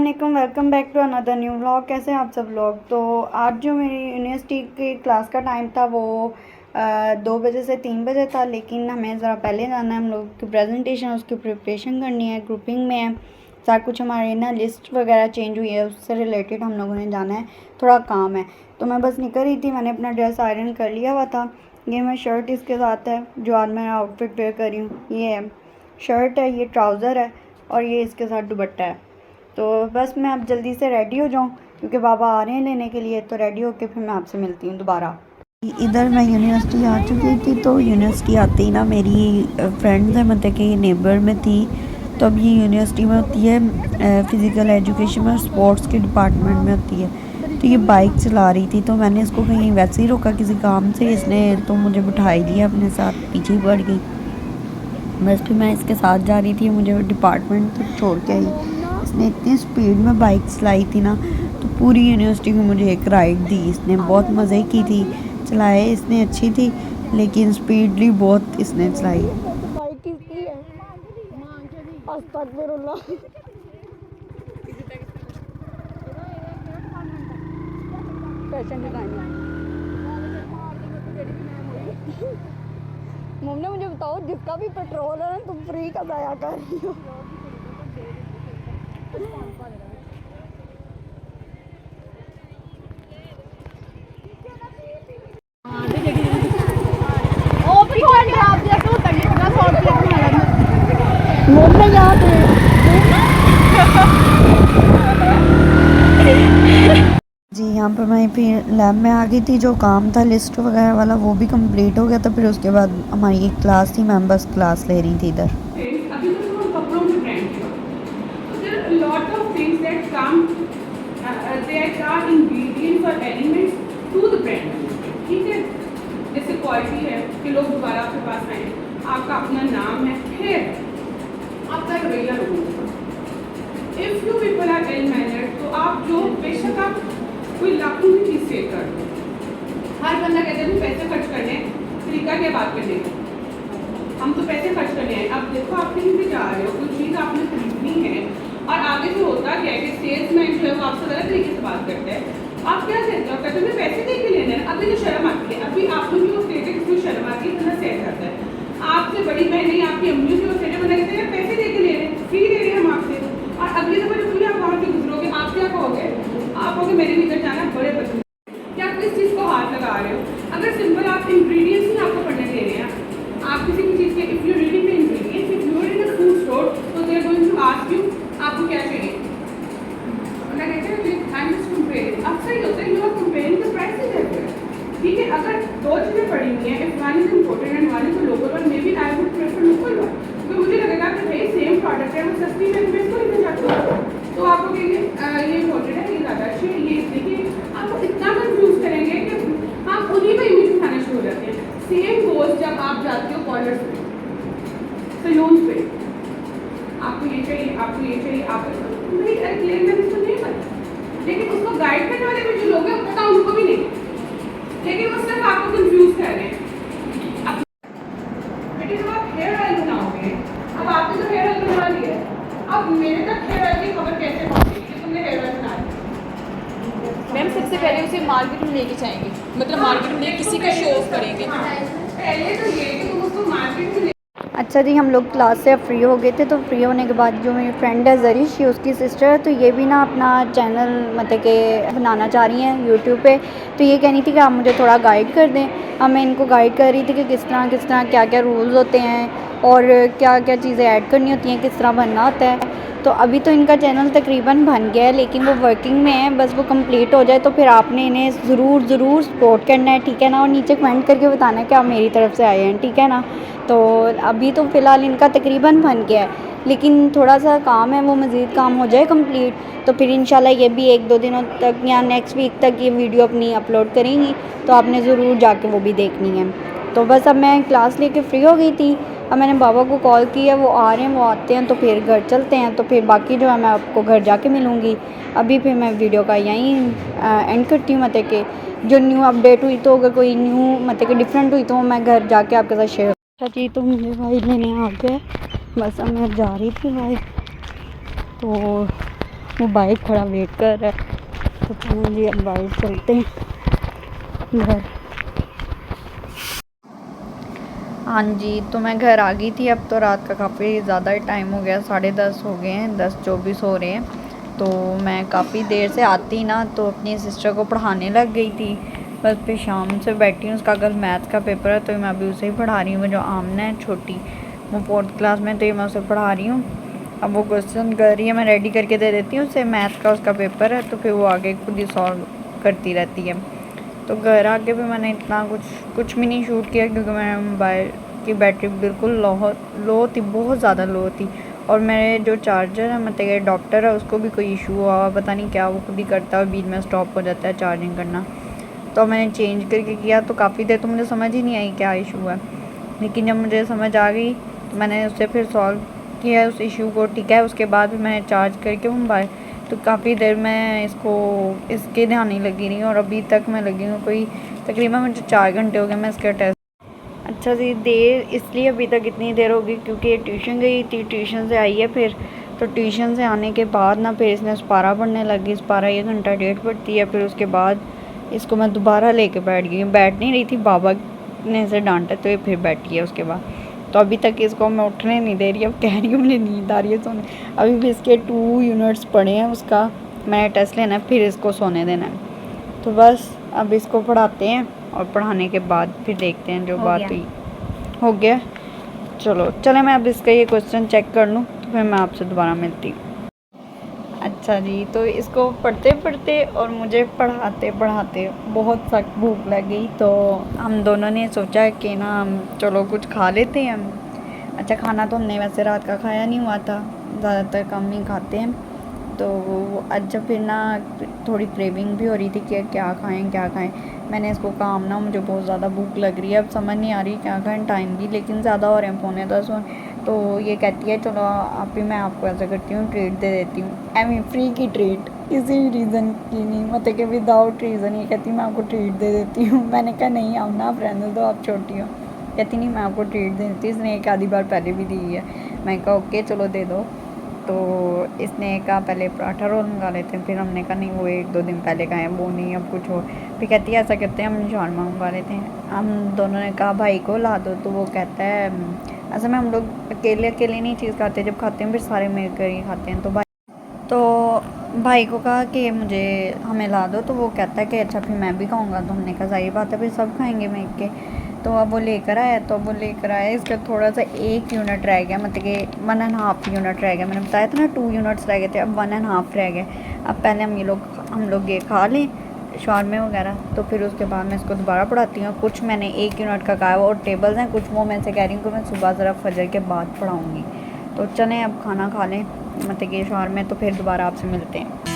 अस्सलामुअलैकुम, welcome back to another new vlog. कैसे हैं आप सब लोग। तो आज जो मेरी यूनिवर्सिटी की क्लास का टाइम था वो 2 बजे से 3 बजे था, लेकिन हमें ज़रा पहले जाना है। हम लोग की प्रेजेंटेशन, उसकी प्रिपरेशन करनी है, ग्रुपिंग में है, सारा कुछ हमारे ना लिस्ट वगैरह चेंज हुई है, उससे रिलेटेड हम लोगों ने जाना है, थोड़ा काम है। तो मैं बस निकल रही थी, मैंने अपना ड्रेस आयरन कर लिया हुआ था। ये मैं शर्ट इसके साथ है जो आज मैं आउटफिट वेयर कर रही हूँ। ये है शर्ट है, ये ट्राउज़र है और ये इसके साथ दुपट्टा है। तो बस मैं अब जल्दी से रेडी हो जाऊँ क्योंकि बाबा आ रहे हैं लेने के लिए। तो रेडी होके फिर मैं आपसे मिलती हूँ दोबारा। इधर मैं यूनिवर्सिटी आ चुकी थी। तो यूनिवर्सिटी आते ही ना मेरी फ्रेंड्स है, मतलब कि नेबर में थी। तो अब ये यूनिवर्सिटी में होती है फ़िज़िकल एजुकेशन में, स्पोर्ट्स के डिपार्टमेंट में होती है। तो ये बाइक चला रही थी, तो मैंने इसको कहीं वैसे ही रोका किसी काम से, इसने तो मुझे बिठा ही दिया अपने साथ, पीछे ही पड़ गई। बस फिर मैं इसके साथ जा रही थी, मुझे डिपार्टमेंट तक छोड़ के आई। इसने इतनी स्पीड में बाइक चलाई थी ना, तो पूरी यूनिवर्सिटी में मुझे एक राइड दी। इसने बहुत मज़े की थी, चलाए इसने अच्छी थी, लेकिन स्पीडली बहुत इसने चलाई। बाइक किसकी है? अस्तगफिरुल्लाह। Fashion designer. मम्मी मुझे बताओ, जिसका भी पेट्रोल है ना तुम फ्री का जाया कर रही हो। मम्मी याद है जी, यहाँ पर मैं फिर लैब में आ गई थी। जो काम था लिस्ट वगैरह वाला वो भी कंप्लीट हो गया था। फिर उसके बाद हमारी एक क्लास थी, मैं बस क्लास ले रही थी इधर। अभी तो हम कपड़ों के ब्रांड के तो there are lot of things that come that are ingredients और एलिमेंट्स टू द ब्रांड। ठीक है, जैसे क्वालिटी है कि लोग दोबारा आपके पास आए, आपका अपना नाम है, फिर आपका रवैया लोगों का। If you people are well mannered, तो आप जो बेशक आप कोई लाखों की चीज़ सेल कर दो, हर बंदा कहते हैं पैसे खर्च करने, तरीका क्या बात करने का, हम तो पैसे खर्च करने हैं। अब देखो आप कहीं भी जा रहे हो, कोई चीज़ आपने खरीदनी है और आगे से होता क्या है कि सेल्समैन जो है वो आपसे गलत तरीके से बात करता है। आप क्या कहते हो, कहते हैं पैसे दे के लेने हैं। अभी तो शर्म आती है, अभी आप लोग जो स्टेट है किसमें शर्म आती है, इतना सेट करता है। आपसे बड़ी बहन नहीं, आपकी अम्मी जो स्टेट है, बंदा कहते हैं पैसे दे के ले रहे हैं, फ्री दे रहे हैं हम आपसे। और अगली दफा जब आप वहाँ से गुजरोगे, आप क्या कहोगे, आप कहोगे मेरे निकल जाना बड़े पसंद। क्या आप इस चीज़ को हाथ लगा रहे हो? अगर सिंपल आप इंग्रेडिएंट्स ही आपको पढ़ने दे रहे हैं, आप किसी भी चीज़ के, if you reading the ingredients, if you are in a food store, तो they are going to ask you आपको क्या चाहिए। मैं कहते हैं आई एम जस्ट कंपेयरिंग। अक्सर ये होता है you are comparing the prices everywhere. ठीक है, अगर दो चीज़ें पड़ी हुई हैं, if one is important and one is local one, maybe I would prefer local one. तो मुझे लगेगा कि भाई सेम प्रोडक्ट है, वो सस्ती है, मैं इसको लेना चाहती हूँ। तो आप लोग कहेंगे ये इम्पोर्टेंट है, ये ज़्यादा अच्छी है, ये देखिए, आपको इतना कंफ्यूज करेंगे कि आप उन्हीं में इमेज उठाना शुरू हो जाते हैं। सेम गोज जब आप जाते हो कॉलर्स पे, सैलून पे, आपको ये चाहिए, आपको ये चाहिए, आपको नहीं क्लेम में इसको नहीं पता, लेकिन उसको गाइड करने वाले भी जो लोग हैं पता उनको भी नहीं, लेकिन वो सिर्फ आपको कंफ्यूज कर रहे हैं। बेटे जब आप हेयर ऑयल बनाओगे, अब आपने तो हेयर ऑयल बना लिया है, अब मेरे तक हेयर ऑयल की खबर कैसे पहुंचेगी कि तुमने हेयर ऑयल बना लिया? मैम सबसे पहले उसे मार्केट में लेके जाएंगे, मतलब मार्केट में लेके किसी का शो ऑफ करेंगे। पहले तो ये कि तुम उसको मार्केट में। अच्छा जी, हम लोग क्लास से फ्री हो गए थे। तो फ्री होने के बाद जो मेरी फ्रेंड है जरीश, ये उसकी सिस्टर है, तो ये भी ना अपना चैनल मतलब कि बनाना चाह रही हैं यूट्यूब पे। तो ये कहनी थी कि आप मुझे थोड़ा गाइड कर दें। अब मैं इनको गाइड कर रही थी कि किस तरह क्या क्या रूल्स होते हैं और क्या क्या चीज़ें ऐड करनी होती हैं, किस तरह बनना होता है। तो अभी तो इनका चैनल तकरीबन बन गया है, लेकिन वो वर्किंग में है। बस वो कंप्लीट हो जाए तो फिर आपने इन्हें ज़रूर सपोर्ट करना है, ठीक है ना। और नीचे कमेंट करके बताना है कि आप मेरी तरफ से आए हैं, ठीक है ना। तो अभी तो फ़िलहाल इनका तकरीबन बन गया है, लेकिन थोड़ा सा काम है, वो मज़ीद काम हो जाए कंप्लीट तो फिर इंशाल्लाह ये भी 1-2 दिनों तक या नेक्स्ट वीक तक ये वीडियो अपनी अपलोड करेंगी। तो आपने ज़रूर जाके वो भी देखनी है। तो बस अब मैं क्लास लेके फ्री हो गई थी। अब मैंने बाबा को कॉल किया, वो आ रहे हैं, वो आते हैं तो फिर घर चलते हैं। तो फिर बाकी जो है मैं आपको घर जाके मिलूँगी। अभी फिर मैं वीडियो का यहीं एंड करती हूँ। मतलब कि जो न्यू अपडेट हुई, तो अगर कोई न्यू मतलब कि डिफरेंट हुई तो मैं घर जाके आपके साथ शेयर। अच्छा जी, तो मुझे भाई लेने आ गए, बस अब मैं जा रही थी भाई। तो वो बाइक खड़ा वेट कर रहा है। तो चलो जी अब बाइक चलते हैं घर। हाँ जी, तो मैं घर आ गई थी। अब तो रात का काफ़ी ज़्यादा टाइम हो गया, 10:30 हो गए हैं, 10:24 हो रहे हैं। तो मैं काफ़ी देर से आती ना तो अपनी सिस्टर को पढ़ाने लग गई थी। बस फिर शाम से बैठी हूँ, उसका कल मैथ्स का पेपर है तो मैं अभी उसे ही पढ़ा रही हूँ। जो आमना है छोटी, वो 4th क्लास में, तो ये मैं उसे पढ़ा रही हूँ। अब वो क्वेश्चन कर रही है, मैं रेडी करके दे देती हूँ उसे। मैथ्स का उसका पेपर है तो फिर वो आगे खुद ही सॉल्व करती रहती है। तो घर आके भी मैंने इतना कुछ भी नहीं शूट किया क्योंकि मेरे मोबाइल की बैटरी बिल्कुल लो थी, बहुत ज़्यादा लो थी। और मेरे जो चार्जर है, मतलब ये डॉक्टर है, उसको भी कोई इशू हुआ, पता नहीं क्या, वो खुद ही करता है, बीच में स्टॉप हो जाता है चार्जिंग करना। तो मैंने चेंज करके किया तो काफ़ी देर तो मुझे समझ ही नहीं आई क्या इशू है। लेकिन जब मुझे समझ आ गई तो मैंने उससे फिर सॉल्व किया उस इशू को, ठीक है। उसके बाद फिर मैंने चार्ज करके मोबाइल, तो काफ़ी देर मैं इसके ध्यान नहीं लगी रही हूँ। और अभी तक मैं लगी हूँ कोई तकरीबन मुझे 4 घंटे हो गए मैं इसका टेस्ट। अच्छा जी, देर इसलिए अभी तक इतनी देर होगी क्योंकि ट्यूशन गई थी, ट्यूशन से आई है फिर। तो ट्यूशन से आने के बाद ना फिर इसने स्पारा पढ़ने लगी। स्पारा 1 घंटा 1.5 पढ़ती है। फिर उसके बाद इसको मैं दोबारा लेके बैठ नहीं रही थी, बाबा ने इसे डांटा तो ये फिर बैठी है उसके बाद। तो अभी तक इसको मैं उठने नहीं दे रही। अब कह रही हूँ मुझे नींद आ रही है सोने। अभी भी इसके 2 यूनिट्स पढ़े हैं, उसका मैंने टेस्ट लेना है, फिर इसको सोने देना है। तो बस अब इसको पढ़ाते हैं और पढ़ाने के बाद फिर देखते हैं जो बात हुई। हो गया, चलो मैं अब इसका ये क्वेश्चन चेक कर लूँ तो फिर मैं आपसे दोबारा मिलती हूँ। अच्छा जी, तो इसको पढ़ते पढ़ते और मुझे पढ़ाते पढ़ाते बहुत सख्त भूख लग गई। तो हम दोनों ने सोचा कि ना चलो कुछ खा लेते हैं हम। अच्छा, खाना तो हमने वैसे रात का खाया नहीं हुआ था, ज़्यादातर कम ही खाते हैं। तो अच्छा फिर ना थोड़ी क्रेविंग भी हो रही थी कि क्या खाएं। मैंने इसको कहा ना मुझे बहुत ज़्यादा भूख लग रही है, अब समझ नहीं आ रही क्या खाएं। टाइम भी लेकिन ज़्यादा हो रहे हैं, 9:45। तो ये कहती है चलो आप ही, मैं आपको ऐसा करती हूँ ट्रीट दे देती हूँ। आई मीन फ्री की ट्रीट, किसी रीज़न की नहीं, मतलब कि विदाउट रीज़न। ये कहती मैं आपको ट्रीट दे देती हूँ। मैंने कहा नहीं, आप ना आप रहने दो, आप छोटी हो। कहती नहीं मैं आपको ट्रीट दे देती हूँ, इसने एक आधी बार पहले भी दी है। मैं कहा ओके चलो दे दो। तो इसने कहा पहले पराठा रोल मंगा लेते हैं, फिर हमने कहा नहीं वो 1-2 दिन पहले का है, वो नहीं अब कुछ हो। फिर कहती है ऐसा करते हैं हम शॉर्मा मंगा लेते हैं। हम दोनों ने कहा भाई को ला दो, तो वो कहता है असल में हम लोग अकेले नहीं चीज़ खाते, जब खाते हैं फिर सारे मिलकर ही खाते हैं। तो भाई को कहा कि मुझे हमें ला दो, तो वो कहता है कि अच्छा फिर मैं भी खाऊंगा। तो हमने कहा जाहिर बात है फिर सब खाएंगे मिल के। तो अब वो लेकर आया, इसका थोड़ा सा 1 यूनिट रह गया, मतलब कि 1.5 यूनिट रह गया। मैंने बताया था ना 2 यूनिट्स रह गए थे, अब 1.5 रह गए। अब पहले हम लोग ये खा लें शॉर्मे वगैरह, तो फिर उसके बाद मैं इसको दोबारा पढ़ाती हूँ। कुछ मैंने 1 यूनिट का कहा और टेबल्स हैं कुछ, वो मैं से कह रही हूँ कि मैं सुबह ज़रा फजर के बाद पढ़ाऊँगी। तो चलें अब खाना खा लें, मतलब कि शॉर्मे, तो फिर दोबारा आपसे मिलते हैं।